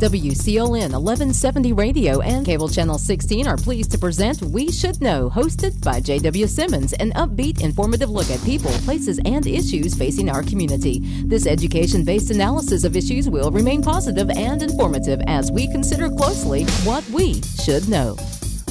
WCLN 1170 Radio and Cable Channel 16 are pleased to present We Should Know, hosted by J.W. Simmons, an upbeat, informative look at people, places, and issues facing our community. This education-based analysis of issues will remain positive and informative as we consider closely what we should know.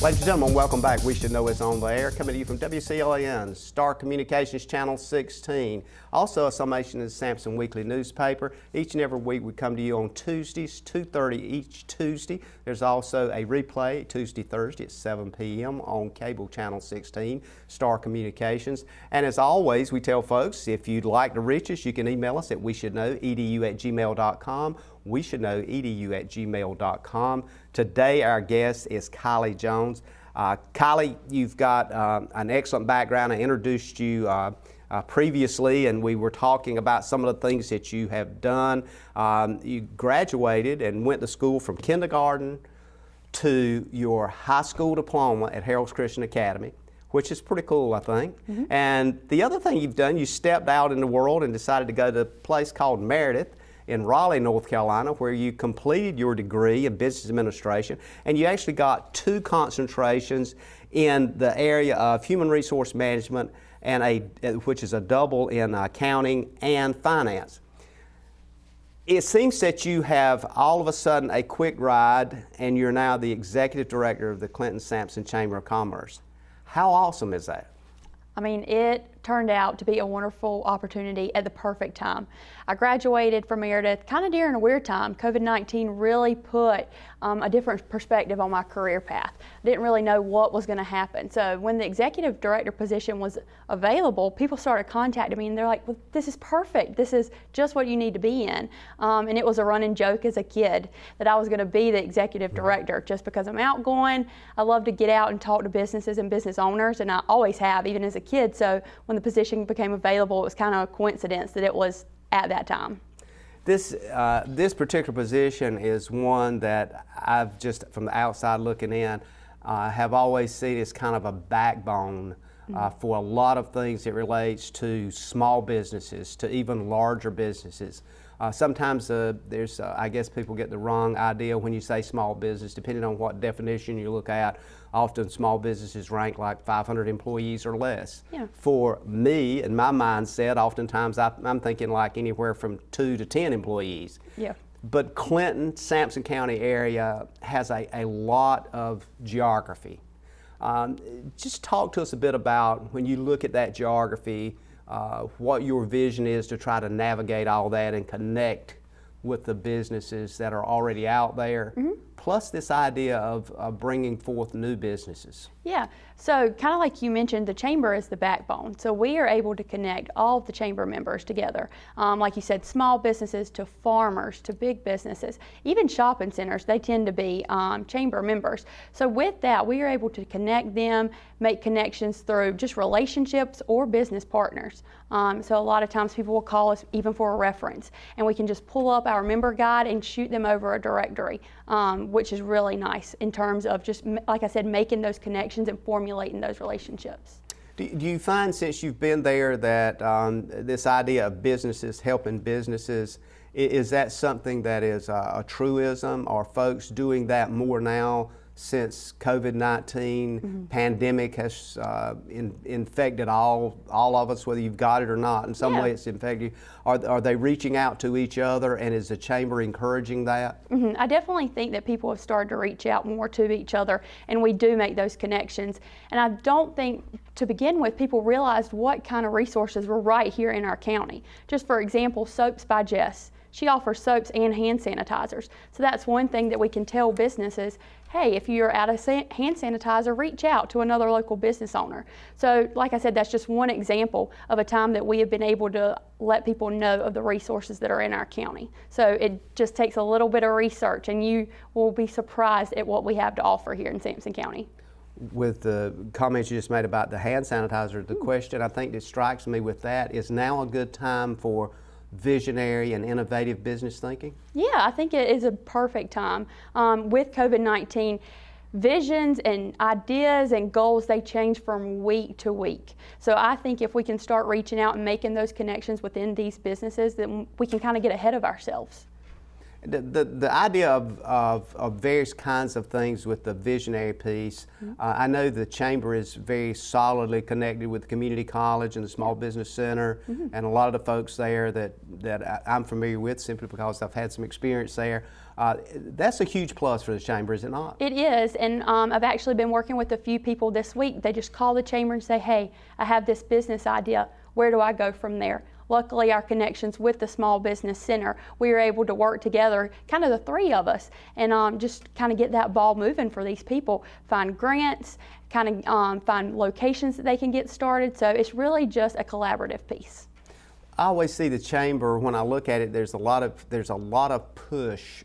Ladies and gentlemen, welcome back. We Should Know is on the air, coming to you from WCLN, Star Communications Channel 16. Also a summation of the Sampson Weekly newspaper. Each and every week we come to you on Tuesdays, 2:30 each Tuesday. There's also a replay Tuesday, Thursday at 7 p.m. on Cable Channel 16, Star Communications. And as always, we tell folks, if you'd like to reach us, you can email us at weshouldknow.edu@gmail.com. weshouldknow.edu@gmail.com. Today our guest is Kiley Jones. Kiley, you've got an excellent background. I introduced you previously, and we were talking about some of the things that you have done. You graduated and went to school from kindergarten to your high school diploma at Harold's Christian Academy, which is pretty cool, I think. Mm-hmm. And the other thing you've done, you stepped out in the world and decided to go to a place called Meredith in Raleigh, North Carolina, where you completed your degree in business administration, and you actually got 2 concentrations in the area of human resource management, and which is a double in accounting and finance. It seems that you have all of a sudden a quick ride, and you're now the executive director of the Clinton-Sampson Chamber of Commerce. How awesome is that? I mean, it turned out to be a wonderful opportunity at the perfect time. I graduated from Meredith kind of during a weird time. COVID-19 really put a different perspective on my career path. I didn't really know what was going to happen. So when the executive director position was available, people started contacting me and they're like, well, this is perfect. This is just what you need to be in. And it was a running joke as a kid that I was going to be the executive director just because I'm outgoing. I love to get out and talk to businesses and business owners, and I always have, even as a kid. So when the position became available, it was kind of a coincidence that it was at that time. This particular position is one that I've just, from the outside looking in, have always seen as kind of a backbone for a lot of things that relates to small businesses, to even larger businesses. Sometimes there's, I guess people get the wrong idea when you say small business, depending on what definition you look at. Often small businesses rank like 500 employees or less. Yeah. For me, in my mindset, oftentimes I'm thinking like anywhere from 2 to 10 employees. Yeah. But Clinton-Sampson County area has a lot of geography. Just talk to us a bit about, when you look at that geography, what your vision is to try to navigate all that and connect with the businesses that are already out there, plus this idea of bringing forth new businesses. Yeah, so kind of like you mentioned, the chamber is the backbone. So we are able to connect all of the chamber members together. Like you said, small businesses to farmers to big businesses, even shopping centers, they tend to be chamber members. So with that, we are able to connect them, make connections through just relationships or business partners. So a lot of times people will call us even for a reference, and we can just pull up our member guide and shoot them over a directory, which is really nice in terms of just, like I said, making those connections and formulating those relationships. Do you find, since you've been there, that this idea of businesses helping businesses, is that something that is a truism? Are folks doing that more now since COVID-19 pandemic has infected all of us, whether you've got it or not? In some way it's infected you. Are they reaching out to each other, and is the chamber encouraging that? I definitely think that people have started to reach out more to each other, and we do make those connections. And I don't think, to begin with, people realized what kind of resources were right here in our county. Just for example, Soaps by Jess. She offers soaps and hand sanitizers. So that's one thing that we can tell businesses, hey, if you're out of hand sanitizer, reach out to another local business owner. So like I said, that's just one example of a time that we have been able to let people know of the resources that are in our county. So it just takes a little bit of research, and you will be surprised at what we have to offer here in Sampson County. With the comments you just made about the hand sanitizer, the question I think that strikes me with that is, now a good time for visionary and innovative business thinking? Yeah, I think it is a perfect time. With COVID-19, visions and ideas and goals, they change from week to week. So I think if we can start reaching out and making those connections within these businesses, then we can kind of get ahead of ourselves. The idea of various kinds of things with the visionary piece, I know the Chamber is very solidly connected with the community college and the Small Business Center, and a lot of the folks there that I'm familiar with simply because I've had some experience there. That's a huge plus for the Chamber, is it not? It is, and I've actually been working with a few people this week. They just call the Chamber and say, hey, I have this business idea. Where do I go from there? Luckily, our connections with the Small Business Center, we were able to work together, kind of the three of us, and just kind of get that ball moving for these people, find grants, kind of find locations that they can get started. So it's really just a collaborative piece. I always see the Chamber, when I look at it, there's a lot of push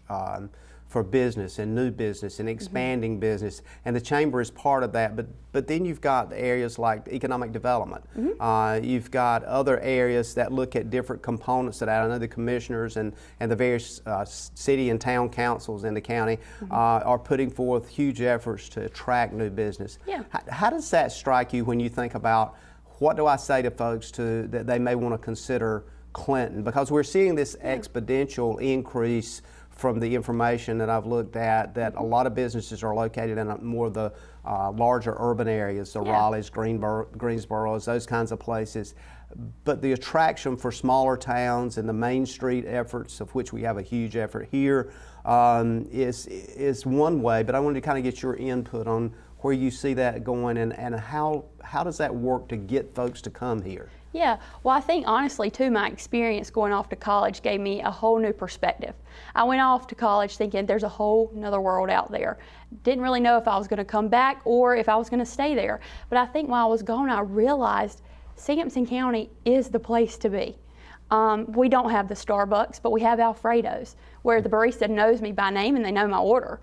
for business and new business and expanding business, and the Chamber is part of that. But then you've got areas like economic development. You've got other areas that look at different components of that. I know the commissioners and the various city and town councils in the county are putting forth huge efforts to attract new business. Yeah. How does that strike you when you think about, what do I say to folks that they may want to consider Clinton? Because we're seeing this exponential increase from the information that I've looked at, that a lot of businesses are located in more of the larger urban areas, the Raleighs, Greensboros, those kinds of places. But the attraction for smaller towns and the Main Street efforts, of which we have a huge effort here, is one way. But I wanted to kind of get your input on where you see that going, and how does that work to get folks to come here? Yeah, well, I think honestly too, my experience going off to college gave me a whole new perspective. I went off to college thinking there's a whole nother world out there. Didn't really know if I was going to come back or if I was going to stay there. But I think while I was gone, I realized Sampson County is the place to be. We don't have the Starbucks, but we have Alfredo's, where the barista knows me by name and they know my order.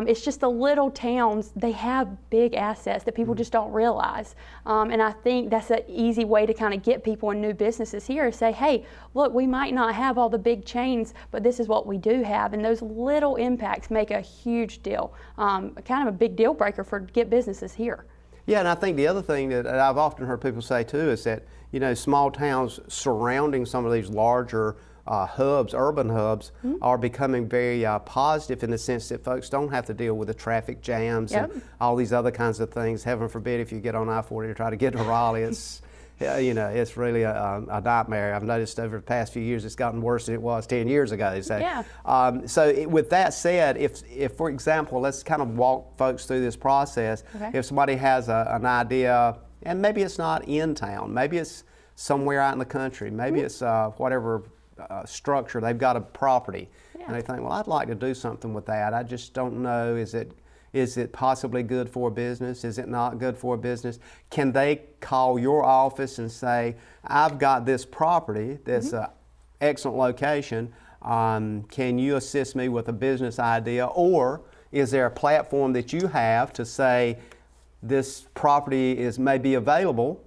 It's just the little towns, they have big assets that people just don't realize. And I think that's an easy way to kind of get people in new businesses here, is say, hey, look, we might not have all the big chains, but this is what we do have. And those little impacts make a huge deal, kind of a big deal breaker for get businesses here. Yeah, and I think the other thing that I've often heard people say too is that, you know, small towns surrounding some of these larger hubs, urban hubs, are becoming very positive in the sense that folks don't have to deal with the traffic jams and all these other kinds of things. Heaven forbid if you get on I-40 to try to get to Raleigh, it's you know, it's really a nightmare. I've noticed over the past few years it's gotten worse than it was 10 years ago. So, with that said, if for example, let's kind of walk folks through this process. If somebody has an idea, and maybe it's not in town, maybe it's somewhere out in the country, maybe it's whatever structure, they've got a property, and they think, well, I'd like to do something with that. I just don't know, is it possibly good for a business? Is it not good for a business? Can they call your office and say, I've got this property that's an excellent location, can you assist me with a business idea? Or is there a platform that you have to say, this property may be available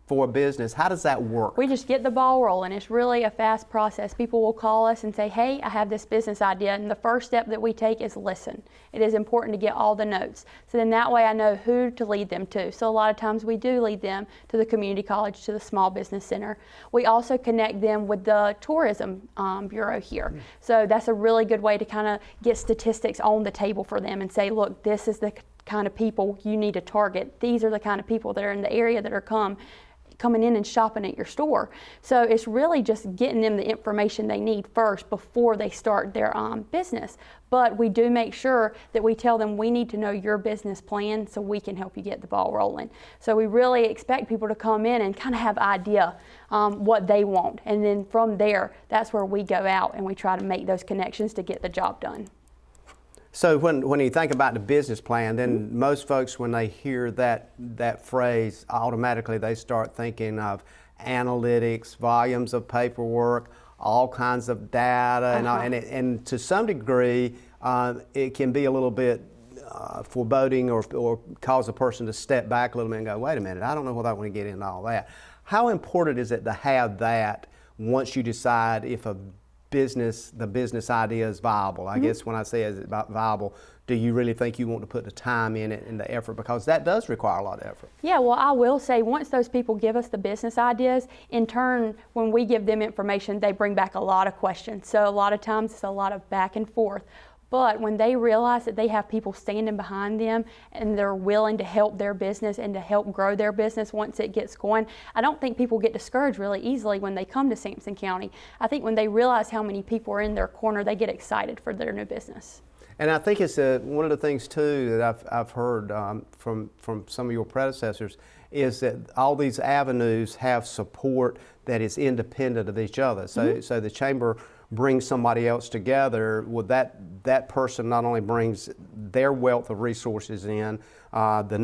for a business? How does that work? We just get the ball rolling. It's really a fast process. People will call us and say, hey, I have this business idea, and the first step that we take is listen. It is important to get all the notes. So then that way I know who to lead them to. So a lot of times we do lead them to the community college, to the Small Business Center. We also connect them with the tourism bureau here. So that's a really good way to kind of get statistics on the table for them and say, look, this is the kind of people you need to target. These are the kind of people that are in the area that are coming in and shopping at your store. So it's really just getting them the information they need first before they start their business. But we do make sure that we tell them, we need to know your business plan so we can help you get the ball rolling. So we really expect people to come in and kind of have idea what they want. And then from there, that's where we go out and we try to make those connections to get the job done. So when you think about the business plan, then most folks, when they hear that phrase, automatically they start thinking of analytics, volumes of paperwork, all kinds of data, and to some degree, it can be a little bit foreboding or cause a person to step back a little bit and go, wait a minute, I don't know whether I want to get into all that. How important is it to have that once you decide if a the business idea is viable. I guess when I say is it viable, do you really think you want to put the time in it and the effort? Because that does require a lot of effort. Yeah, well, I will say once those people give us the business ideas, in turn, when we give them information, they bring back a lot of questions. So a lot of times it's a lot of back and forth. But when they realize that they have people standing behind them and they're willing to help their business and to help grow their business once it gets going, I don't think people get discouraged really easily when they come to Sampson County. I think when they realize how many people are in their corner, they get excited for their new business. And I think it's one of the things too that I've heard from some of your predecessors is that all these avenues have support that is independent of each other. So the chamber brings somebody else together. Well, that person not only brings their wealth of resources in, the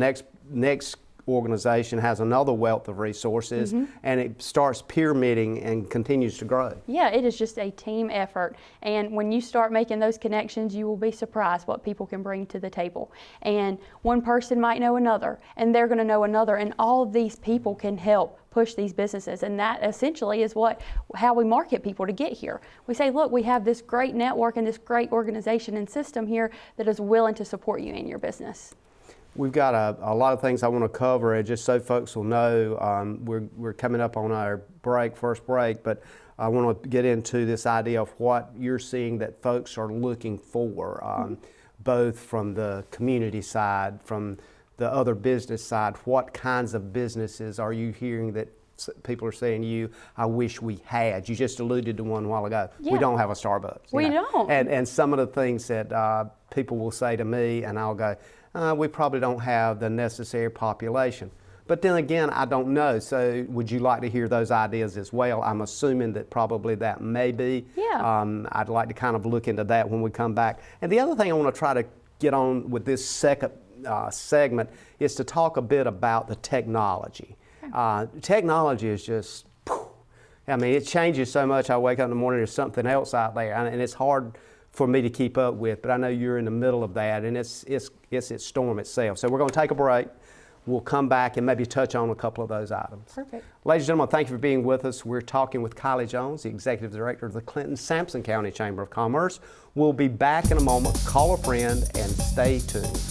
next organization has another wealth of resources, and it starts pyramiding and continues to grow. Yeah, it is just a team effort, and when you start making those connections, you will be surprised what people can bring to the table. And one person might know another, and they're going to know another, and all of these people can help push these businesses, and that essentially is how we market people to get here. We say, look, we have this great network and this great organization and system here that is willing to support you in your business. We've got a lot of things I want to cover, and just so folks will know, we're coming up on our first break, but I want to get into this idea of what you're seeing that folks are looking for, both from the community side, from the other business side. What kinds of businesses are you hearing that people are saying to you, I wish we had? You just alluded to one a while ago. Yeah. We don't have a Starbucks. We don't. And some of the things that people will say to me, and I'll go, we probably don't have the necessary population. But then again, I don't know. So would you like to hear those ideas as well? I'm assuming that probably that may be. Yeah. I'd like to kind of look into that when we come back. And the other thing I want to try to get on with this second segment is to talk a bit about the technology. Technology is just, I mean, it changes so much. I wake up in the morning, there's something else out there, and it's hard for me to keep up with, but I know you're in the middle of that, and it's its storm itself. So we're going to take a break. We'll come back and maybe touch on a couple of those items. Perfect. Ladies and gentlemen, thank you for being with us. We're talking with Kiley Jones, the Executive Director of the Clinton-Sampson County Chamber of Commerce. We'll be back in a moment. Call a friend and stay tuned.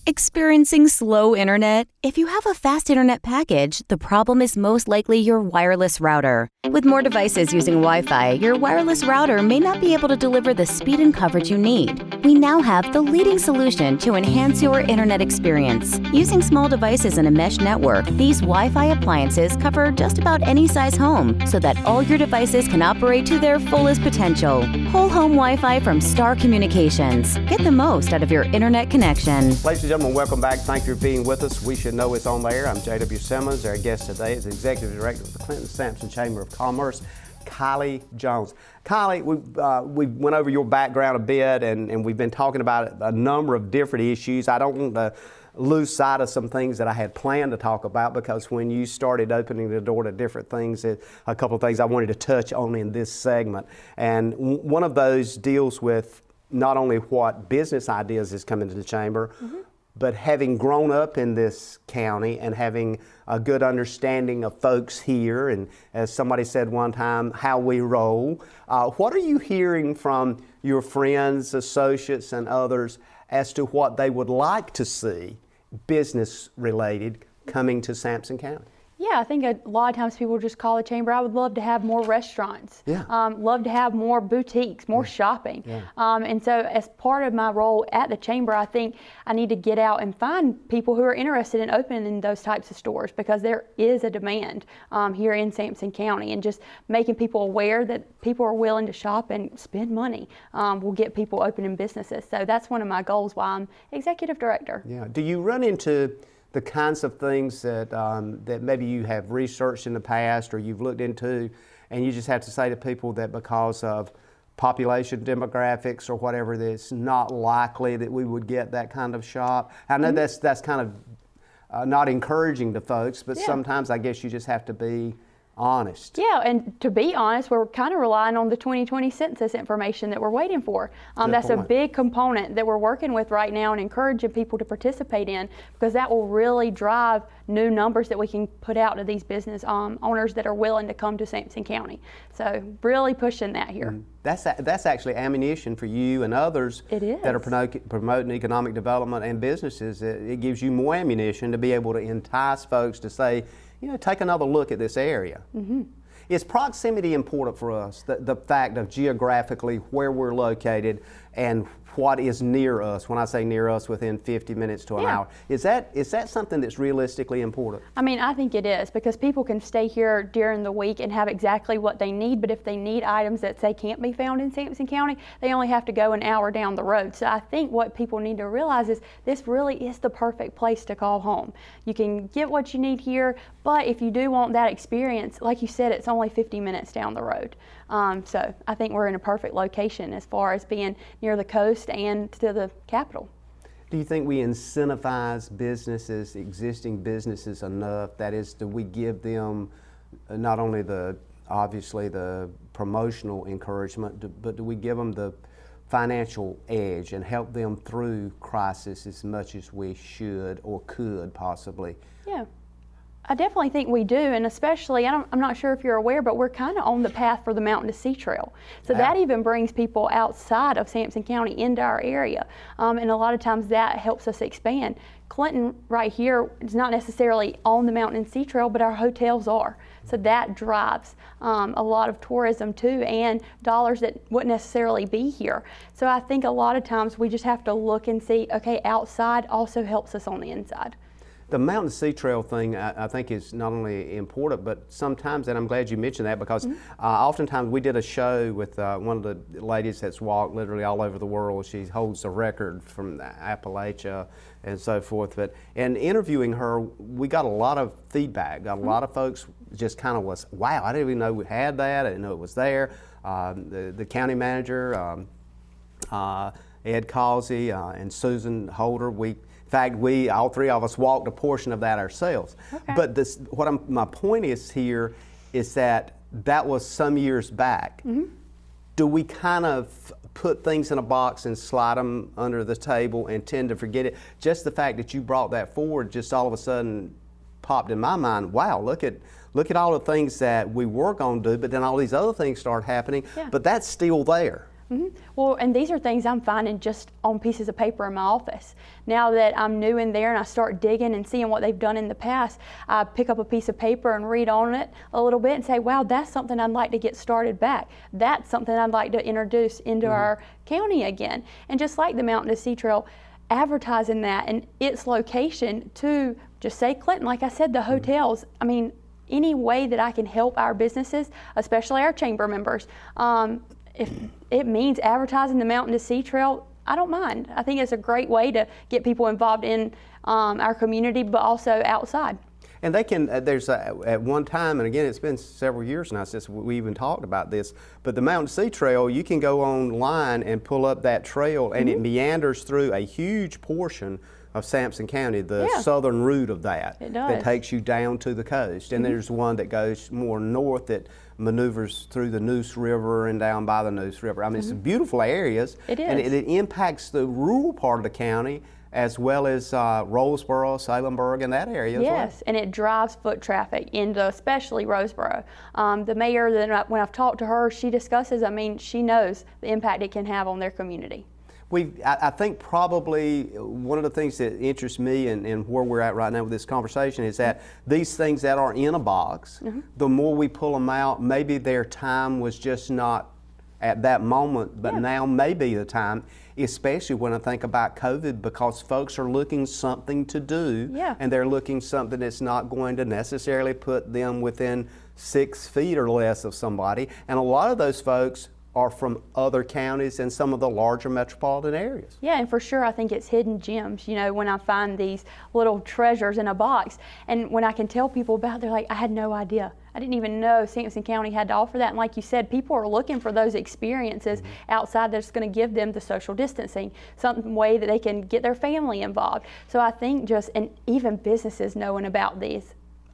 Experiencing slow internet? If you have a fast internet package, the problem is most likely your wireless router. With more devices using Wi-Fi, your wireless router may not be able to deliver the speed and coverage you need. We now have the leading solution to enhance your internet experience. Using small devices in a mesh network, these Wi-Fi appliances cover just about any size home so that all your devices can operate to their fullest potential. Whole home Wi-Fi from Star Communications. Get the most out of your internet connection. Ladies and gentlemen, welcome back. Thank you for being with us. We should know it's on there. I'm J.W. Simmons. Our guest today is Executive Director of the Clinton-Sampson Chamber of Commerce, Kiley Jones. Kiley, we went over your background a bit, and we've been talking about a number of different issues. I don't want to lose sight of some things that I had planned to talk about, because when you started opening the door to different things, a couple of things I wanted to touch on in this segment. And one of those deals with not only what business ideas is coming to the chamber, but having grown up in this county and having a good understanding of folks here, and as somebody said one time, how we roll. What are you hearing from your friends, associates, and others as to what they would like to see business-related coming to Sampson County? Yeah, I think a lot of times people just call the chamber. I would love to have more restaurants. Yeah. Love to have more boutiques, more shopping. Yeah. And so as part of my role at the chamber, I think I need to get out and find people who are interested in opening those types of stores, because there is a demand here in Sampson County, and just making people aware that people are willing to shop and spend money will get people opening businesses. So that's one of my goals while I'm Executive Director. Yeah. Do you run into the kinds of things that that maybe you have researched in the past or you've looked into, and you just have to say to people that because of population demographics or whatever, that it's not likely that we would get that kind of shop? I know that's kind of not encouraging to folks, but sometimes I guess you just have to be honest. Yeah, and to be honest, we're kind of relying on the 2020 census information that we're waiting for. That's a big component that we're working with right now and encouraging people to participate in, because that will really drive new numbers that we can put out to these business owners that are willing to come to Sampson County. So really pushing that here. That's actually ammunition for you and others that are promoting economic development and businesses. It gives you more ammunition to be able to entice folks to say, take another look at this area. Is proximity important for us? The fact of geographically where we're located and what is near us. When I say near us, within 50 minutes to an hour. Is that something that's realistically important? I mean, I think it is, because people can stay here during the week and have exactly what they need, but if they need items that say can't be found in Sampson County, they only have to go an hour down the road. So I think what people need to realize is this really is the perfect place to call home. You can get what you need here, but if you do want that experience, like you said, it's only 50 minutes down the road. So I think we're in a perfect location as far as being near the coast and to the capital. Do you think we incentivize businesses, existing businesses, enough? That is, do we give them not only obviously the promotional encouragement, but do we give them the financial edge and help them through crisis as much as we should or could possibly? Yeah. I definitely think we do, and especially, I'm not sure if you're aware, but we're kind of on the path for the Mountain to Sea Trail. So that even brings people outside of Sampson County into our area, and a lot of times that helps us expand. Clinton right here is not necessarily on the Mountain and Sea Trail, but our hotels are. So that drives a lot of tourism too, and dollars that wouldn't necessarily be here. So I think a lot of times we just have to look and see, okay, outside also helps us on the inside. The Mountain Sea Trail thing, I think, is not only important, but sometimes, and I'm glad you mentioned that, because oftentimes we did a show with one of the ladies that's walked literally all over the world. She holds the record from Appalachia and so forth. But in interviewing her, we got a lot of feedback. Got a lot of folks just kind of was, wow, I didn't even know we had that. I didn't know it was there. The county manager, Ed Causey, and Susan Holder, in fact, all three of us walked a portion of that ourselves. Okay. But my point is here is that was some years back. Do we kind of put things in a box and slide them under the table and tend to forget it? Just the fact that you brought that forward just all of a sudden popped in my mind. Wow, look at all the things that we were going to do, but then all these other things start happening, but that's still there. Well, and these are things I'm finding just on pieces of paper in my office. Now that I'm new in there and I start digging and seeing what they've done in the past, I pick up a piece of paper and read on it a little bit and say, wow, that's something I'd like to get started back. That's something I'd like to introduce into our county again. And just like the Mountain to Sea Trail, advertising that and its location to, just say Clinton, like I said, the hotels. I mean, any way that I can help our businesses, especially our chamber members, if it means advertising the Mountain to Sea Trail, I don't mind. I think it's a great way to get people involved in our community, but also outside. And they can, at one time, and again, it's been several years now since we even talked about this, but the Mountain Sea Trail, you can go online and pull up that trail, and it meanders through a huge portion of Sampson County, the southern route of that. It does. That takes you down to the coast. And there's one that goes more north that maneuvers through the Neuse River and down by the Neuse River. I mean, it's beautiful areas. It is. And it impacts the rural part of the county as well as Roseboro, Salemburg, and that area as well. Yes, and it drives foot traffic into especially Roseboro. The mayor, when I've talked to her, she discusses, I mean, she knows the impact it can have on their community. I think probably one of the things that interests me and where we're at right now with this conversation is that these things that are in a box, the more we pull them out, maybe their time was just not at that moment, but now may be the time, especially when I think about COVID, because folks are looking something to do, and they're looking something that's not going to necessarily put them within 6 feet or less of somebody. And a lot of those folks are from other counties and some of the larger metropolitan areas. Yeah, and for sure I think it's hidden gems, you know, when I find these little treasures in a box. And when I can tell people about it, they're like, I had no idea. I didn't even know Sampson County had to offer that. And like you said, people are looking for those experiences outside that's going to give them the social distancing, some way that they can get their family involved. So I think and even businesses knowing about these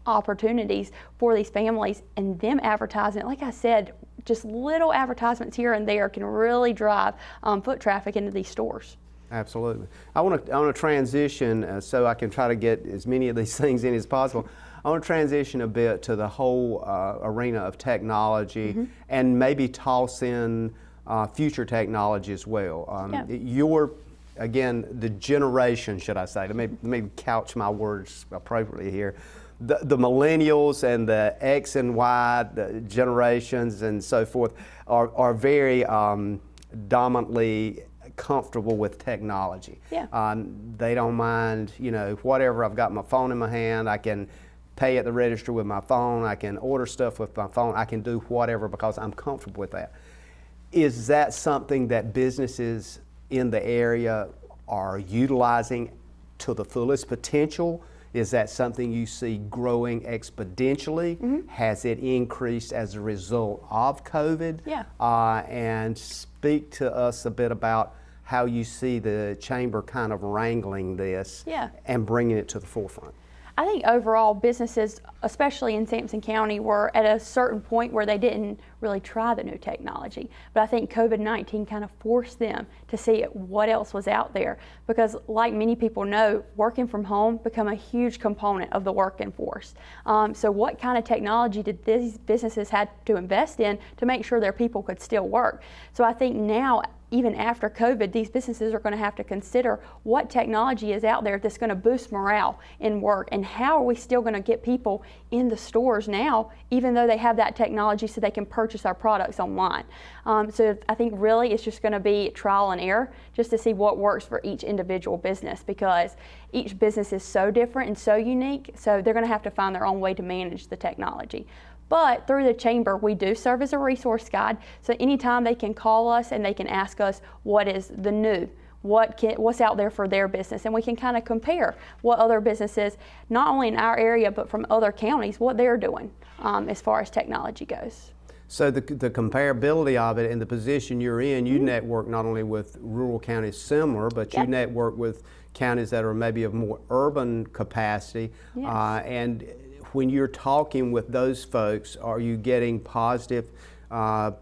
opportunities for these families, and them advertising, like I said, just little advertisements here and there can really drive foot traffic into these stores. Absolutely. I want to transition so I can try to get as many of these things in as possible. I want to transition a bit to the whole arena of technology and maybe toss in future technology as well. Your, again, the generation, should I say, let me couch my words appropriately here. The millennials and the X and Y the generations and so forth are very dominantly comfortable with technology. They don't mind, you know, whatever. I've got my phone in my hand. I can pay at the register with my phone. I can order stuff with my phone. I can do whatever because I'm comfortable with that. Is that something that businesses in the area are utilizing to the fullest potential? Is that something you see growing exponentially? Has it increased as a result of COVID? And speak to us a bit about how you see the chamber kind of wrangling this and bringing it to the forefront. I think overall businesses, especially in Sampson County, were at a certain point where they didn't really try the new technology. But I think COVID-19 kind of forced them to see what else was out there. Because like many people know, working from home become a huge component of the working force. So what kind of technology did these businesses have to invest in to make sure their people could still work? So I think now, even after COVID, these businesses are going to have to consider what technology is out there that's going to boost morale in work, and how are we still going to get people in the stores now, even though they have that technology so they can purchase our products online. So I think really it's just going to be trial and error just to see what works for each individual business, because each business is so different and so unique, so they're going to have to find their own way to manage the technology. But through the chamber, we do serve as a resource guide. So anytime they can call us and they can ask us what is the new, what's out there for their business, and we can kind of compare what other businesses, not only in our area but from other counties, what they're doing as far as technology goes. So the comparability of it and the position you're in, you network not only with rural counties similar, but you network with counties that are maybe of more urban capacity. And when you're talking with those folks, are you getting positive, I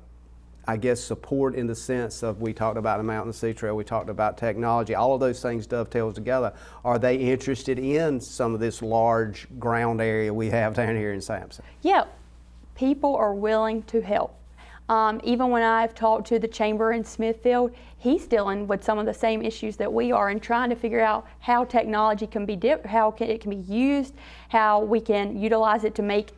guess, support in the sense of, we talked about the Mountain Sea Trail, we talked about technology, all of those things dovetail together. Are they interested in some of this large ground area we have down here in Sampson? Yeah, people are willing to help. Even when I've talked to the chamber in Smithfield, he's dealing with some of the same issues that we are and trying to figure out how technology can be it can be used, how we can utilize it to make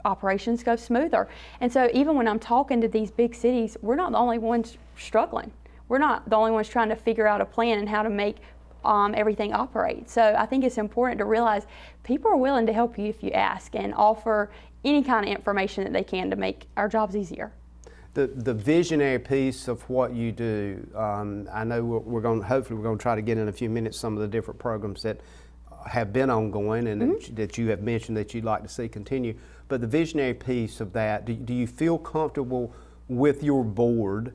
operations go smoother. And so even when I'm talking to these big cities, we're not the only ones struggling. We're not the only ones trying to figure out a plan and how to make everything operate. So I think it's important to realize people are willing to help you if you ask and offer any kind of information that they can to make our jobs easier. The visionary piece of what you do, I know hopefully we're going to try to get in a few minutes some of the different programs that have been ongoing and that you have mentioned that you'd like to see continue. But the visionary piece of that, do you feel comfortable with your board,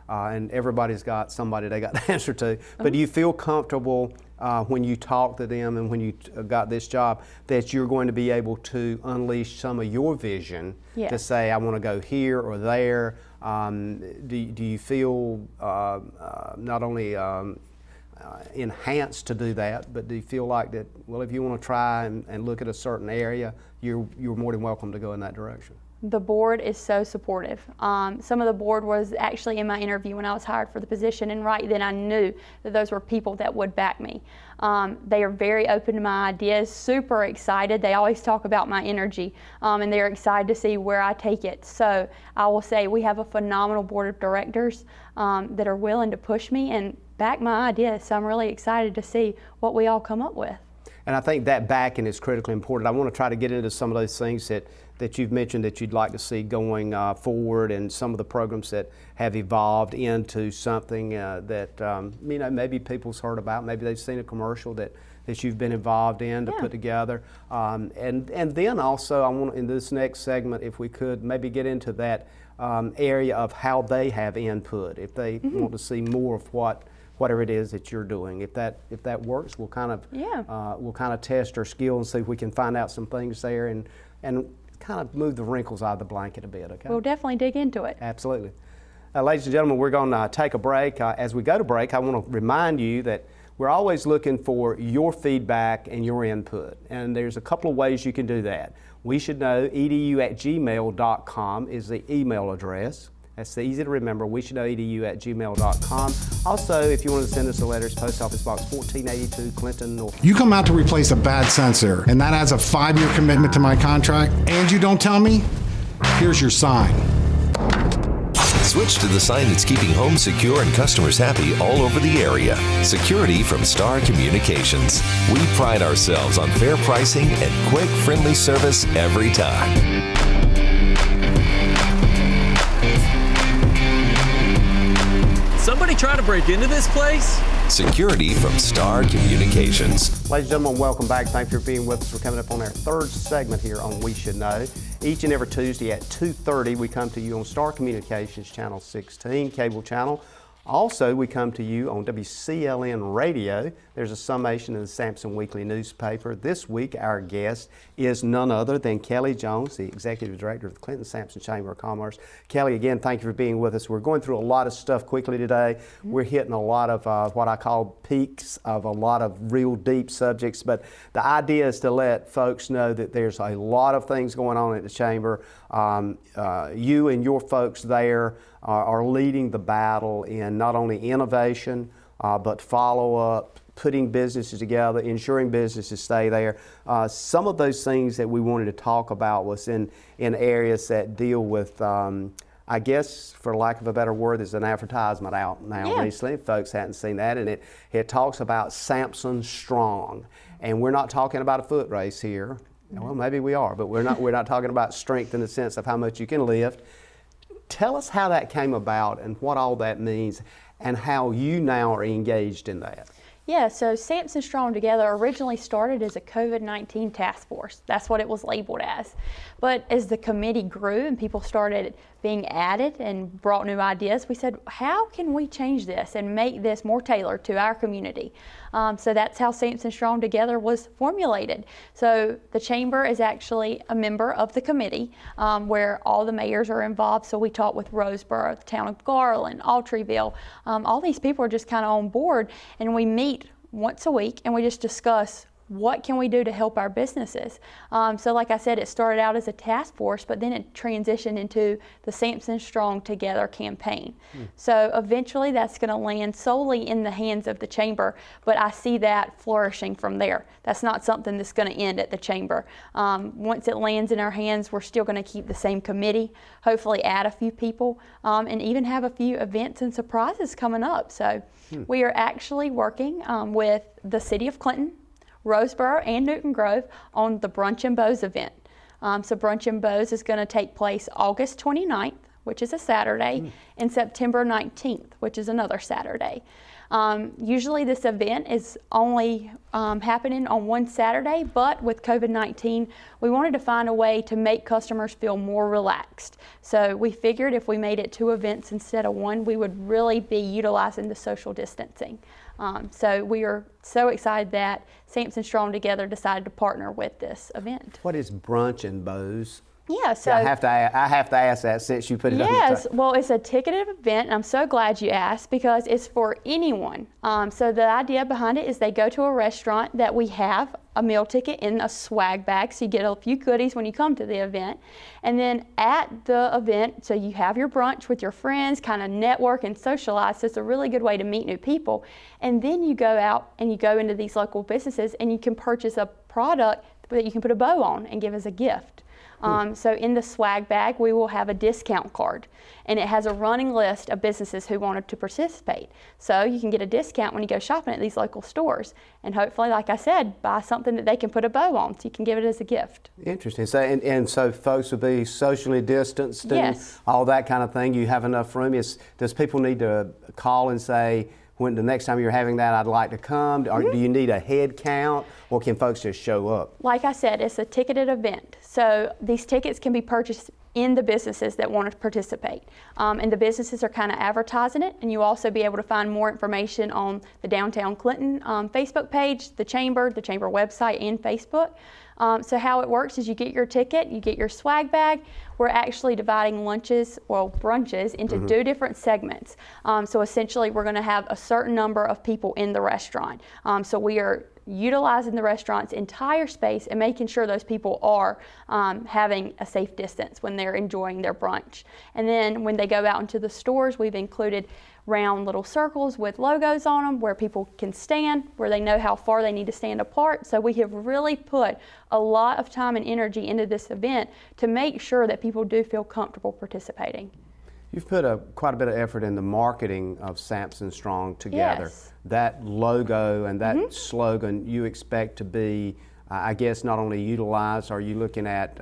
and everybody's got somebody they got to answer to, but do you feel comfortable when you talk to them and when you got this job that you're going to be able to unleash some of your vision to say, I want to go here or there? Do you feel not only enhanced to do that, but do you feel like that, well, if you want to try and look at a certain area, you're more than welcome to go in that direction? The board is so supportive. Some of the board was actually in my interview when I was hired for the position, and right then I knew that those were people that would back me. They are very open to my ideas, super excited. They always talk about my energy, and they're excited to see where I take it. So I will say we have a phenomenal board of directors that are willing to push me and back my ideas. So I'm really excited to see what we all come up with. And I think that backing is critically important. I want to try to get into some of those things that you've mentioned that you'd like to see going forward, and some of the programs that have evolved into something that you know, maybe people's heard about, maybe they've seen a commercial that you've been involved in to put together. And then also I want, in this next segment, if we could maybe get into that area of how they have input, if they want to see more of what whatever it is that you're doing. If that works, we'll kind of test our skill and see if we can find out some things there and kind of move the wrinkles out of the blanket a bit. Okay. We'll definitely dig into it. Absolutely. Ladies and gentlemen, we're going to take a break. As we go to break, I want to remind you that we're always looking for your feedback and your input, and there's a couple of ways you can do that. We should know edu@gmail.com is the email address. That's easy to remember. We should know edu@gmail.com. Also, if you want to send us a letter, it's Post Office Box 1482, Clinton, North. You come out to replace a bad sensor, and that adds a 5-year commitment to my contract, and you don't tell me? Here's your sign. Switch to the sign that's keeping homes secure and customers happy all over the area. Security from Star Communications. We pride ourselves on fair pricing and quick, friendly service every time. Somebody trying to break into this place? Security from Star Communications. Ladies and gentlemen, welcome back. Thank you for being with us. We're coming up on our third segment here on We Should Know. Each and every Tuesday at 2:30, we come to you on Star Communications Channel 16, cable channel. Also, we come to you on WCLN Radio. There's a summation in the Sampson Weekly newspaper. This week, our guest is none other than Kiley Jones, the Executive Director of the Clinton-Sampson Chamber of Commerce. Kiley, again, thank you for being with us. We're going through a lot of stuff quickly today. We're hitting a lot of what I call peaks of a lot of real deep subjects, but the idea is to let folks know that there's a lot of things going on at the Chamber. You and your folks there are leading the battle in not only innovation, but follow-up, putting businesses together, ensuring businesses stay there. Some of those things that we wanted to talk about was in areas that deal with, I guess, for lack of a better word, there's an advertisement out now recently. Folks hadn't seen that, and it talks about Sampson Strong. And we're not talking about a foot race here. Well, maybe we are, but we're not talking about strength in the sense of how much you can lift. Tell us how that came about and what all that means and how you now are engaged in that. Yeah, so Sampson Strong Together originally started as a COVID-19 task force. That's what it was labeled as. But as the committee grew and people started being added and brought new ideas, we said, how can we change this and make this more tailored to our community? So that's how Sampson Strong Together was formulated. So the Chamber is actually a member of the committee where all the mayors are involved. So we talked with Roseboro, the town of Garland, Autryville. All these people are just kind of on board, and we meet once a week and we just discuss what can we do to help our businesses. So like I said, it started out as a task force, but then it transitioned into the Sampson Strong Together campaign. So eventually that's going to land solely in the hands of the Chamber, but I see that flourishing from there. That's not something that's going to end at the Chamber. Once it lands in our hands, we're still going to keep the same committee, hopefully add a few people, and even have a few events and surprises coming up. So we are actually working with the City of Clinton, Roseboro, and Newton Grove on the Brunch and Bows event. So Brunch and Bows is going to take place August 29th, which is a Saturday, and September 19th, which is another Saturday. Usually this event is only happening on one Saturday, but with COVID-19, we wanted to find a way to make customers feel more relaxed. So we figured if we made it 2 events instead of 1, we would really be utilizing the social distancing. So we are so excited that Sampson Strong Together decided to partner with this event. What is Brunch and Bows? Yeah, so I have to ask that since you put it on the yes, well, it's a ticketed event, and I'm so glad you asked because it's for anyone. So the idea behind it is they go to a restaurant that we have a meal ticket in a swag bag, so you get a few goodies when you come to the event. And then at the event, so you have your brunch with your friends, kind of network and socialize, so it's a really good way to meet new people. And then you go out and you go into these local businesses and you can purchase a product that you can put a bow on and give as a gift. So in the swag bag, we will have a discount card, and it has a running list of businesses who wanted to participate. So you can get a discount when you go shopping at these local stores, and hopefully, like I said, buy something that they can put a bow on, so you can give it as a gift. Interesting. So, and so folks will be socially distanced and all that kind of thing. You have enough room. Does people need to call and say, when the next time you're having that, I'd like to come? Or do you need a head count, or can folks just show up? Like I said, it's a ticketed event. So these tickets can be purchased in the businesses that want to participate. And the businesses are kind of advertising it, and you'll also be able to find more information on the Downtown Clinton Facebook page, the Chamber website, and Facebook. So how it works is you get your ticket, you get your swag bag. We're actually dividing lunches, well, brunches, into 2 different segments. So essentially we're going to have a certain number of people in the restaurant. So we are utilizing the restaurant's entire space and making sure those people are having a safe distance when they're enjoying their brunch. And then when they go out into the stores, we've included round little circles with logos on them where people can stand, where they know how far they need to stand apart. So we have really put a lot of time and energy into this event to make sure that people do feel comfortable participating. You've put quite a bit of effort in the marketing of Sampson Strong together. Yes. That logo and that slogan you expect to be, I guess, not only utilized. Are you looking at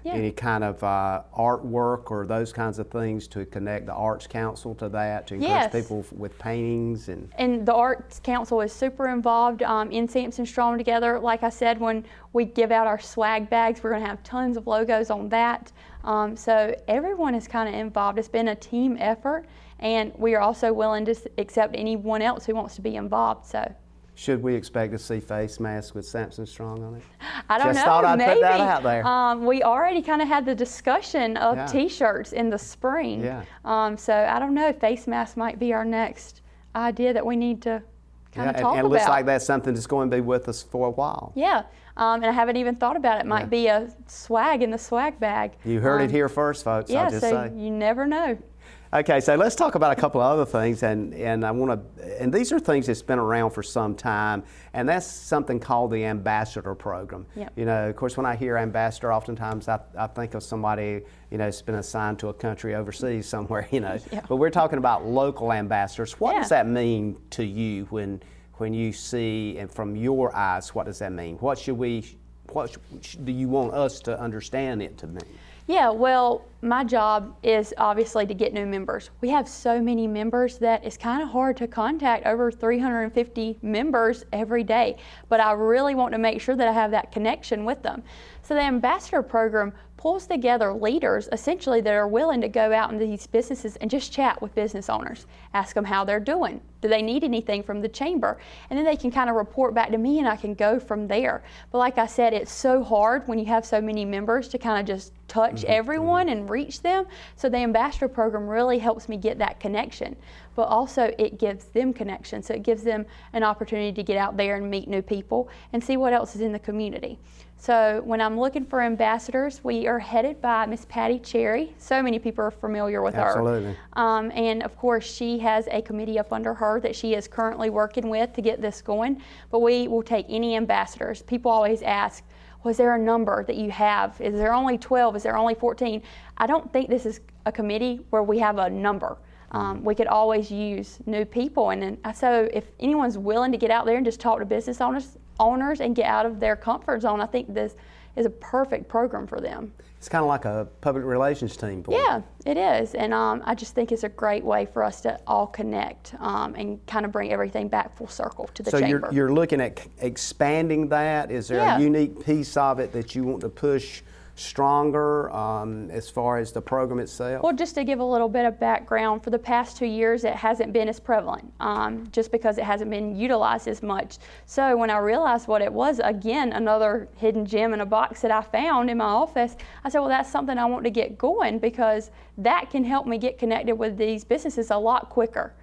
any kind of artwork or those kinds of things to connect the Arts Council to that, to encourage people with paintings? And the Arts Council is super involved in Sampson Strong together. Like I said, when we give out our swag bags, we're going to have tons of logos on that. So everyone is kind of involved. It's been a team effort, and we are also willing to accept anyone else who wants to be involved. So. Should we expect to see face masks with Sampson Strong on it? I don't know. Just thought I'd maybe. put that out there. We already kind of had the discussion of T-shirts in the spring. Yeah. So I don't know. Face masks might be our next idea that we need to kind of talk about. And it looks like that's something that's going to be with us for a while. Yeah. And I haven't even thought about it. It might be a swag in the swag bag. You heard it here first, folks. Yeah, I'll just so say. You never know. Okay, so let's talk about a couple of other things, and I want to, and these are things that's been around for some time, and that's something called the Ambassador Program. Yep. You know, of course, when I hear ambassador, oftentimes I think of somebody, you know, that's been assigned to a country overseas somewhere, you know. Yeah. But we're talking about local ambassadors. What does that mean to you when you see, and from your eyes, what does that mean? What do you want us to understand it to mean? Yeah, well, my job is obviously to get new members. We have so many members that it's kind of hard to contact over 350 members every day, but I really want to make sure that I have that connection with them. So the Ambassador Program pulls together leaders, essentially, that are willing to go out into these businesses and just chat with business owners, ask them how they're doing. Do they need anything from the chamber? And then they can kind of report back to me, and I can go from there. But like I said, it's so hard when you have so many members to kind of just touch everyone and reach them. So the Ambassador Program really helps me get that connection. But also it gives them connection. So it gives them an opportunity to get out there and meet new people and see what else is in the community. So when I'm looking for ambassadors, we are headed by Miss Patty Cherry. So many people are familiar with her. Absolutely. And of course, she has a committee up under her that she is currently working with to get this going. But we will take any ambassadors. People always ask, was there a number that you have? Is there only 12? Is there only 14? I don't think this is a committee where we have a number. We could always use new people. And so if anyone's willing to get out there and just talk to business owners and get out of their comfort zone, I think this is a perfect program for them. It's kind of like a public relations team for Yeah, it is. And I just think it's a great way for us to all connect and kind of bring everything back full circle to the chamber. So you're looking at expanding that? Is there a unique piece of it that you want to push stronger as far as the program itself? Well, just to give a little bit of background, for the past 2 years it hasn't been as prevalent just because it hasn't been utilized as much. So when I realized what it was, again, another hidden gem in a box that I found in my office, I said, well, that's something I want to get going because that can help me get connected with these businesses a lot quicker.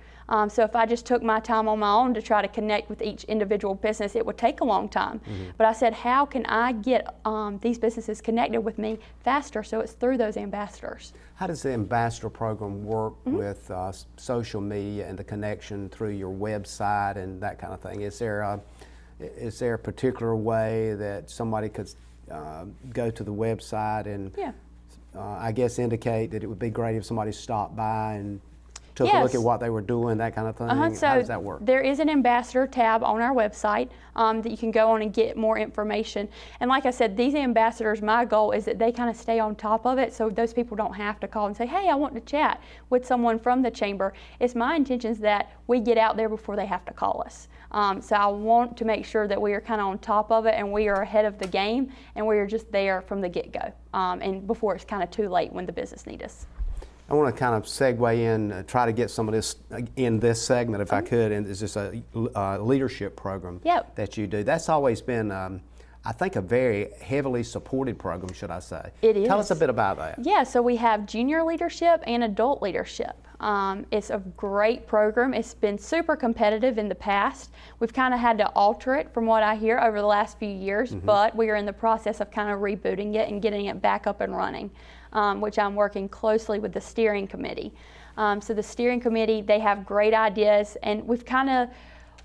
So if I just took my time on my own to try to connect with each individual business, it would take a long time. But I said, how can I get these businesses connected with me faster? So it's through those ambassadors. How does the Ambassador Program work with social media and the connection through your website and that kind of thing? Is there a particular way that somebody could go to the website and I guess indicate that it would be great if somebody stopped by and took a look Yes. at what they were doing, that kind of thing? So How does that work? there is an ambassador tab on our website that you can go on and get more information. And like I said, these ambassadors, my goal is that they kind of stay on top of it so those people don't have to call and say, hey, I want to chat with someone from the chamber. It's my intentions that we get out there before they have to call us. So I want to make sure that we are kind of on top of it and we are ahead of the game and we are just there from the get-go and before it's kind of too late when the business needs us. I want to kind of segue in, try to get some of this in this segment if I could, and it's just a leadership program that you do. That's always been, I think, a very heavily supported program, should I say. It is. Tell us a bit about that. Yeah, so we have junior leadership and adult leadership. It's a great program. It's been super competitive in the past. We've kind of had to alter it from what I hear over the last few years, but we are in the process of kind of rebooting it and getting it back up and running, which I'm working closely with the steering committee. So the steering committee, they have great ideas, and we've kind of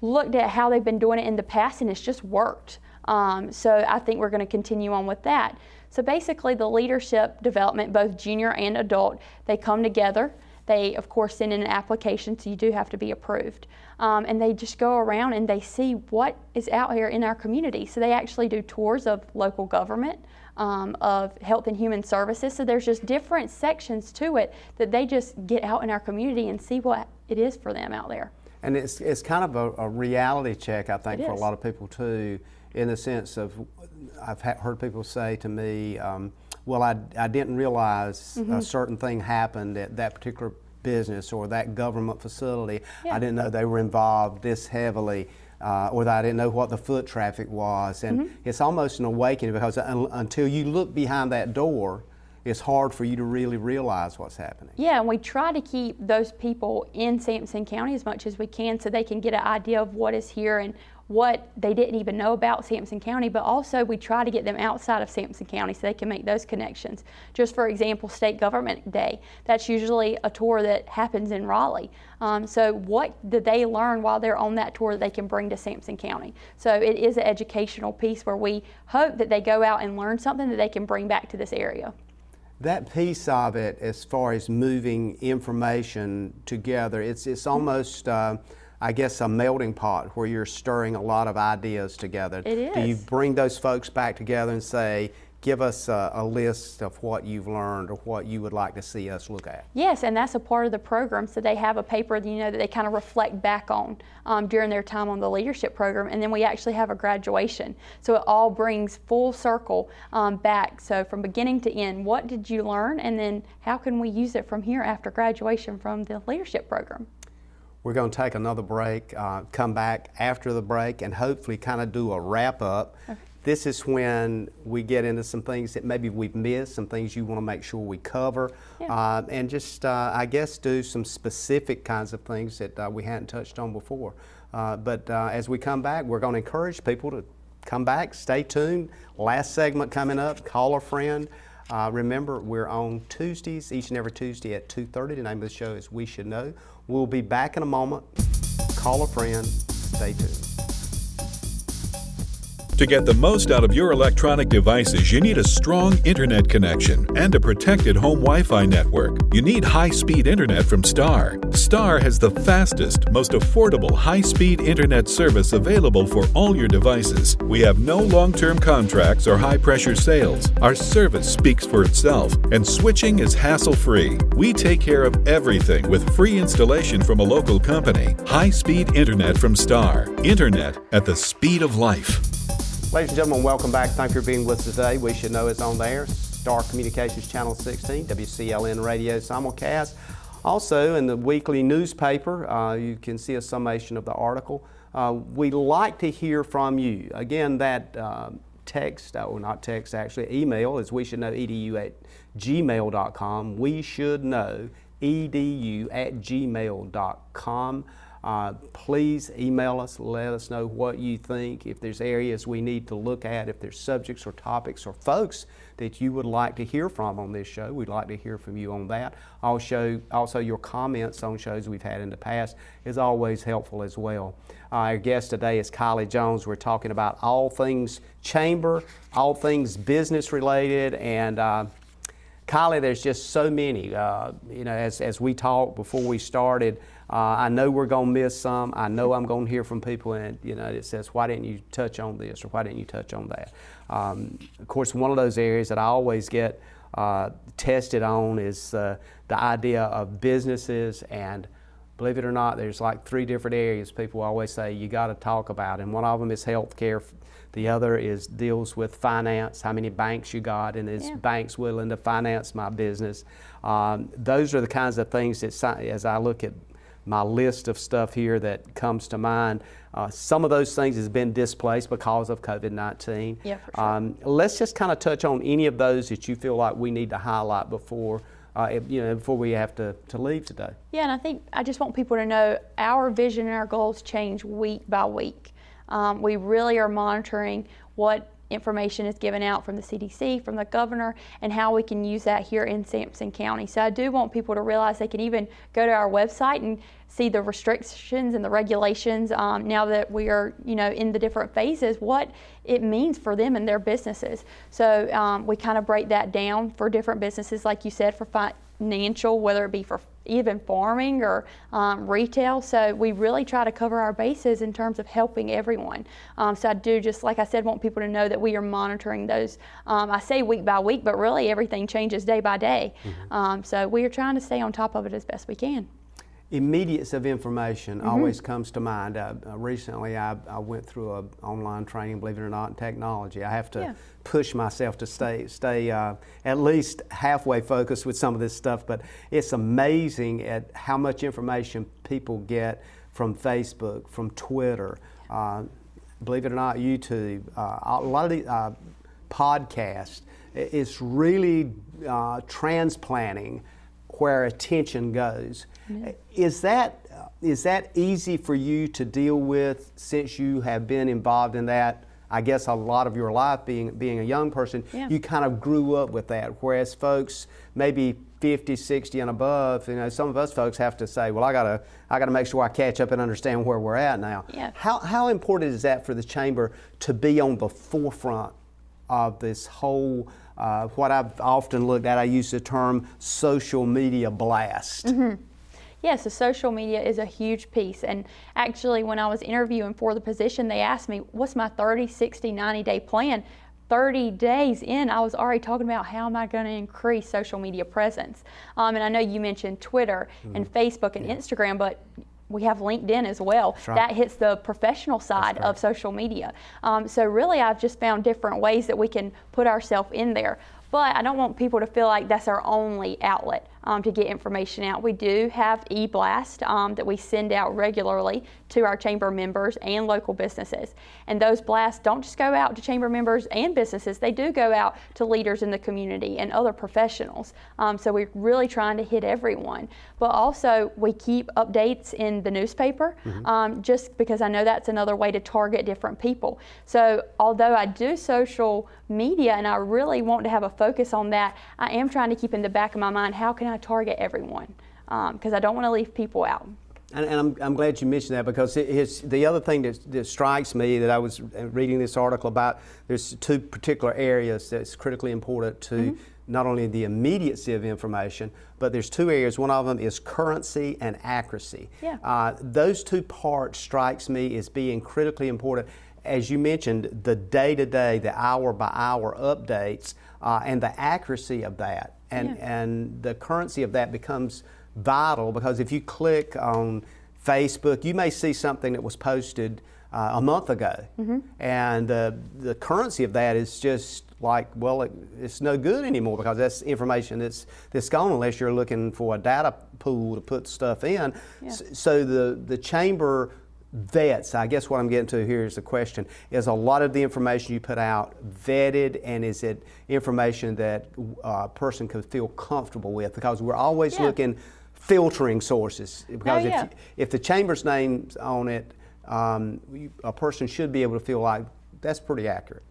looked at how they've been doing it in the past, and it's just worked. So I think we're going to continue on with that. So basically the leadership development, both junior and adult, they come together. They, of course, send in an application, so you do have to be approved. And they just go around and they see what is out here in our community. So they actually do tours of local government, of health and human services. So there's just different sections to it that they just get out in our community and see what it is for them out there. And it's kind of a reality check, I think, for a lot of people too, in the sense of, I've heard people say to me, well, I didn't realize a certain thing happened at that particular business or that government facility. I didn't know they were involved this heavily, or that I didn't know what the foot traffic was. And it's almost an awakening, because until you look behind that door, it's hard for you to really realize what's happening. Yeah, and we try to keep those people in Sampson County as much as we can so they can get an idea of what is here and what they didn't even know about Sampson County, but also we try to get them outside of Sampson County so they can make those connections. Just for example, State Government Day, that's usually a tour that happens in Raleigh. So what did they learn while they're on that tour that they can bring to Sampson County? So it is an educational piece where we hope that they go out and learn something that they can bring back to this area. That piece of it, as far as moving information together, it's almost, I guess, a melting pot where you're stirring a lot of ideas together. It is. Do you bring those folks back together and say, give us a list of what you've learned or what you would like to see us look at? Yes, and that's a part of the program. So they have a paper that they kind of reflect back on during their time on the leadership program, and then we actually have a graduation. So it all brings full circle back. So from beginning to end, what did you learn, and then how can we use it from here after graduation from the leadership program? We're going to take another break, come back after the break, and hopefully kind of do a wrap up. Okay. This is when we get into some things that maybe we've missed, some things you want to make sure we cover, and just, I guess, do some specific kinds of things that we hadn't touched on before. But as we come back, we're going to encourage people to come back, stay tuned. Last segment coming up, call a friend. Remember, we're on Tuesdays, each and every Tuesday at 2:30. The name of the show is We Should Know. We'll be back in a moment. Call a friend. Stay tuned. To get the most out of your electronic devices, you need a strong internet connection and a protected home Wi-Fi network. You need high-speed internet from Star. Star has the fastest, most affordable high-speed internet service available for all your devices. We have no long-term contracts or high-pressure sales. Our service speaks for itself, and switching is hassle-free. We take care of everything with free installation from a local company. High-speed internet from Star. Internet at the speed of life. Ladies and gentlemen, welcome back. Thank you for being with us today. We Should Know is on there. Star Communications Channel 16, WCLN Radio simulcast. Also in the weekly newspaper, you can see a summation of the article. We like to hear from you. Again, that text, or not text actually, email is weshouldknowedu@gmail.com. weshouldknowedu@gmail.com. Please email us, let us know what you think, if there's areas we need to look at, if there's subjects or topics or folks that you would like to hear from on this show. We'd like to hear from you on that. Also your comments on shows we've had in the past is always helpful as well. Our guest today is Kiley Jones. We're talking about all things chamber, all things business related, and Kiley, there's just so many. As we talked before we started, I know we're going to miss some. I know I'm going to hear from people, and it says, why didn't you touch on this, or why didn't you touch on that? Of course, one of those areas that I always get tested on is the idea of businesses, and believe it or not, there's like 3 different areas people always say you got to talk about, and one of them is healthcare. The other deals with finance, how many banks you got, and is banks willing to finance my business? Those are the kinds of things that, as I look at my list of stuff here that comes to mind, some of those things has been displaced because of COVID-19. Yeah, for sure. Let's just kind of touch on any of those that you feel like we need to highlight before we have to leave today. Yeah, and I think I just want people to know our vision and our goals change week by week. We really are monitoring what information is given out from the CDC, from the governor, and how we can use that here in Sampson County. So I do want people to realize they can even go to our website and see the restrictions and the regulations now that we are, in the different phases, what it means for them and their businesses. So we kind of break that down for different businesses, like you said, for financial, whether it be for even farming or retail. So we really try to cover our bases in terms of helping everyone. So I do, just like I said, want people to know that we are monitoring those. I say week by week, but really everything changes day by day. So we are trying to stay on top of it as best we can. Immediacy of information always comes to mind. Recently, I went through an online training, believe it or not, in technology. I have to push myself to stay at least halfway focused with some of this stuff, but it's amazing at how much information people get from Facebook, from Twitter, believe it or not, YouTube, a lot of the podcasts. It's really transplanting where attention goes. Is that easy for you to deal with, since you have been involved in that, I guess, a lot of your life, being a young person? You kind of grew up with that, whereas folks maybe 50, 60 and above, some of us folks have to say, well, I gotta make sure I catch up and understand where we're at now. How important is that for the chamber to be on the forefront of this whole what I've often looked at, I use the term social media blast? Yes, so social media is a huge piece. And actually, when I was interviewing for the position, they asked me, what's my 30, 60, 90-day plan? 30 days in, I was already talking about how am I going to increase social media presence. And I know you mentioned Twitter and Facebook and Instagram, but we have LinkedIn as well. That hits the professional side of social media. So really, I've just found different ways that we can put ourselves in there. But I don't want people to feel like that's our only outlet to get information out. We do have e-blast that we send out regularly to our chamber members and local businesses. And those blasts don't just go out to chamber members and businesses, they do go out to leaders in the community and other professionals. So we're really trying to hit everyone. But also we keep updates in the newspaper, just because I know that's another way to target different people. So although I do social media and I really want to have a focus on that, I am trying to keep in the back of my mind, how can I target everyone? Because I don't want to leave people out. And I'm glad you mentioned that, because the other thing that strikes me, that I was reading this article about, there's 2 particular areas that's critically important to not only the immediacy of information, but there's 2 areas. One of them is currency and accuracy. Those 2 parts strikes me as being critically important. As you mentioned, the day-to-day, the hour-by-hour updates, and the accuracy of that, and the currency of that becomes vital, because if you click on Facebook, you may see something that was posted a month ago, and the currency of that is just like, well, it's no good anymore, because that's information that's gone, unless you're looking for a data pool to put stuff in. So the chamber vets, I guess what I'm getting to here is the question, is a lot of the information you put out vetted, and is it information that a person could feel comfortable with? Because we're always looking, filtering sources, because if the chamber's name's on it, a person should be able to feel like that's pretty accurate.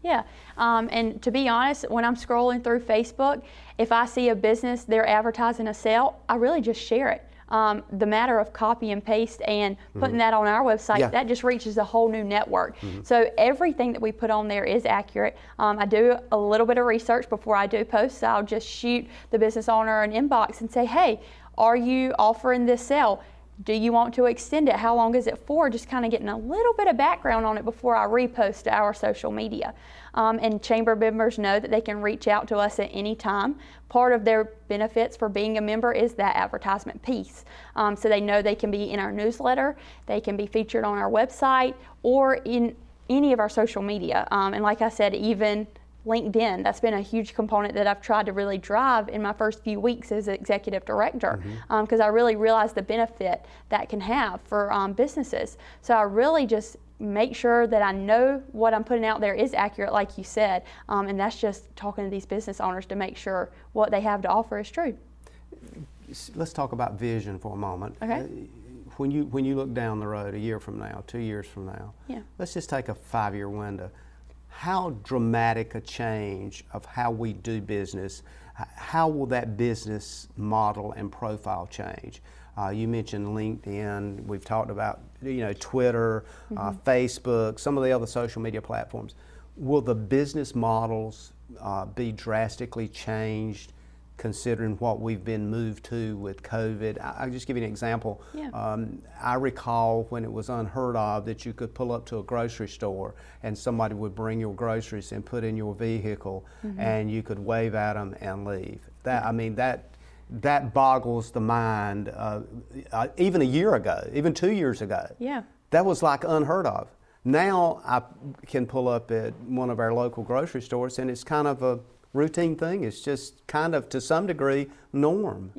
And to be honest, when I'm scrolling through Facebook, if I see a business, they're advertising a sale, I really just share it. the matter of copy and paste and putting that on our website, that just reaches a whole new network. So everything that we put on there is accurate. I do a little bit of research before I do posts. I'll just shoot the business owner an inbox and say, hey, are you offering this sale? Do you want to extend it? How long is it for? Just kind of getting a little bit of background on it before I repost to our social media. And chamber members know that they can reach out to us at any time. Part of their benefits for being a member is that advertisement piece. So they know they can be in our newsletter, they can be featured on our website, or in any of our social media. And like I said, even LinkedIn, that's been a huge component that I've tried to really drive in my first few weeks as executive director, because I really realized the benefit that can have for businesses. So I really just make sure that I know what I'm putting out there is accurate, like you said, and that's just talking to these business owners to make sure what they have to offer is true. Let's talk about vision for a moment. Okay. When you look down the road a year from now, 2 years from now, let's just take a 5-year window. How dramatic a change of how we do business, how will that business model and profile change? You mentioned LinkedIn, we've talked about Twitter, Facebook, some of the other social media platforms. Will the business models be drastically changed considering what we've been moved to with COVID? I'll just give you an example. I recall when it was unheard of that you could pull up to a grocery store and somebody would bring your groceries and put in your vehicle and you could wave at them and leave. That boggles the mind. Even a year ago, even 2 years ago, that was like unheard of. Now I can pull up at one of our local grocery stores and it's kind of a routine thing. It's just kind of, to some degree, norm.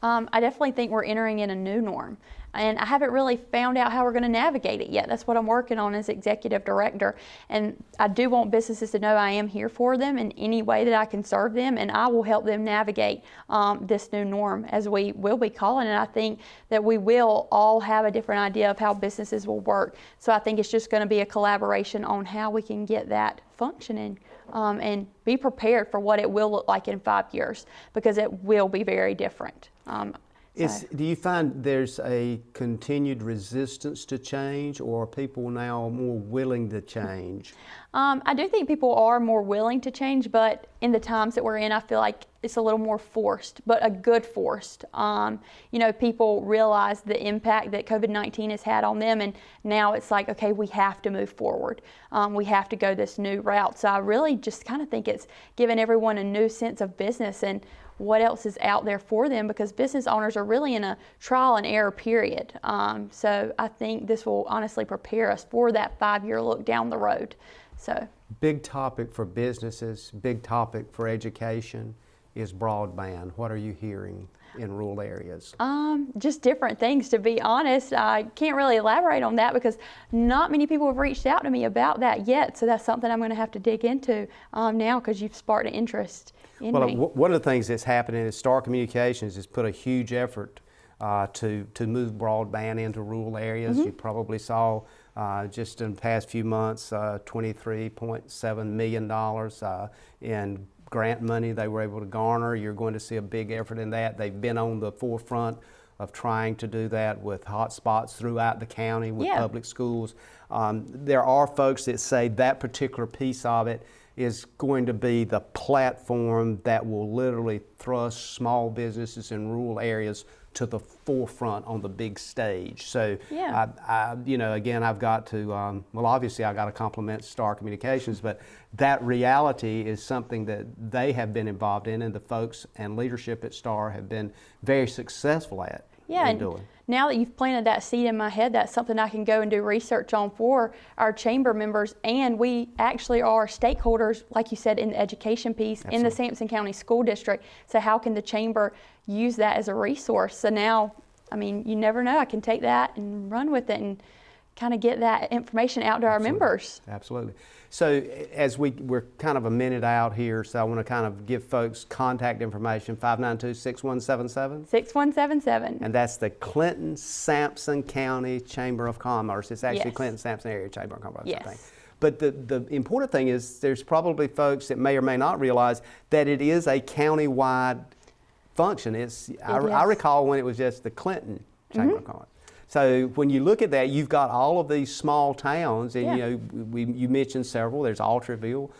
I definitely think we're entering in a new norm. And I haven't really found out how we're going to navigate it yet. That's what I'm working on as executive director. And I do want businesses to know I am here for them in any way that I can serve them, and I will help them navigate this new norm, as we will be calling it. And I think that we will all have a different idea of how businesses will work. So I think it's just going to be a collaboration on how we can get that functioning and be prepared for what it will look like in 5 years, because it will be very different. Do you find there's a continued resistance to change, or are people now more willing to change? I do think people are more willing to change, but in the times that we're in, I feel like it's a little more forced, but a good forced. People realize the impact that COVID-19 has had on them, and now it's like, okay, we have to move forward. We have to go this new route. So I really just kind of think it's given everyone a new sense of business and what else is out there for them, because business owners are really in a trial and error period. So I think this will honestly prepare us for that 5-year look down the road. So big topic for businesses, big topic for education is broadband. What are you hearing in rural areas? Just different things, to be honest. I can't really elaborate on that because not many people have reached out to me about that yet. So that's something I'm going to have to dig into now, because you've sparked an interest in me. One of the things that's happening is Star Communications has put a huge effort to move broadband into rural areas. You probably saw just in the past few months $23.7 million in grant money they were able to garner. You're going to see a big effort in that. They've been on the forefront of trying to do that with hotspots throughout the county with public schools. There are folks that say that particular piece of it is going to be the platform that will literally thrust small businesses in rural areas to the forefront on the big stage. So, again, I've got to, obviously I got to compliment Star Communications, but that reality is something that they have been involved in, and the folks and leadership at Star have been very successful at doing. Now that you've planted that seed in my head, that's something I can go and do research on for our chamber members. And we actually are stakeholders, like you said, in the education piece, in the Sampson County School District. So how can the chamber use that as a resource? So now, you never know. I can take that and run with it and kind of get that information out to our members. Absolutely. So as we're kind of a minute out here, so I want to kind of give folks contact information, 592-6177. 6177. And that's the Clinton-Sampson County Chamber of Commerce. It's actually Clinton-Sampson Area Chamber of Commerce, I think. But the important thing is there's probably folks that may or may not realize that it is a county-wide function. I recall when it was just the Clinton Chamber of Commerce. So when you look at that, you've got all of these small towns, and you mentioned several. There's Altreville,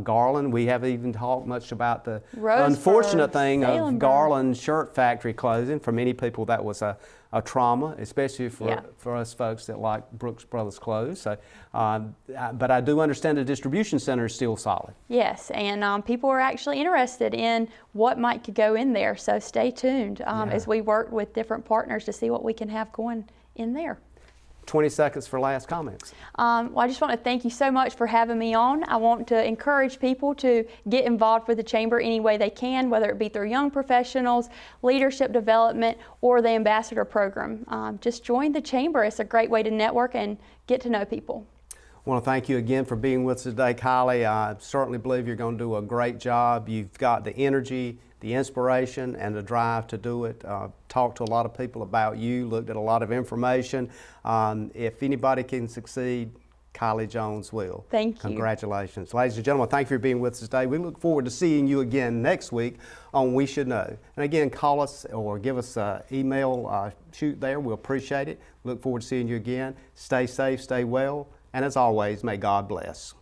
Garland. We haven't even talked much about the unfortunate thing of Garland Shirt Factory closing. For many people, that was a trauma, especially for us folks that like Brooks Brothers clothes. So, but I do understand the distribution center is still solid. Yes, and people are actually interested in what might could go in there. So stay tuned as we work with different partners to see what we can have going in there. 20 seconds for last comments. Well, I just want to thank you so much for having me on. I want to encourage people to get involved with the Chamber any way they can, whether it be through young professionals, leadership development, or the ambassador program. Just join the Chamber. It's a great way to network and get to know people. I want to thank you again for being with us today, Kiley. I certainly believe you're going to do a great job. You've got the energy, the inspiration, and the drive to do it. Talked to a lot of people about you, looked at a lot of information. If anybody can succeed, Kiley Jones will. Thank you. Congratulations. Ladies and gentlemen, thank you for being with us today. We look forward to seeing you again next week on We Should Know. And again, call us or give us an email, shoot there. We'll appreciate it. Look forward to seeing you again. Stay safe, stay well, and as always, may God bless.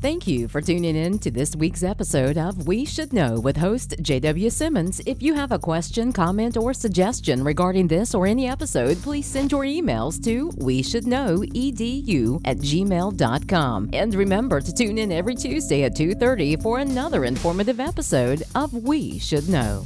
Thank you for tuning in to this week's episode of We Should Know with host J.W. Simmons. If you have a question, comment, or suggestion regarding this or any episode, please send your emails to weshouldknowedu@gmail.com. And remember to tune in every Tuesday at 2:30 for another informative episode of We Should Know.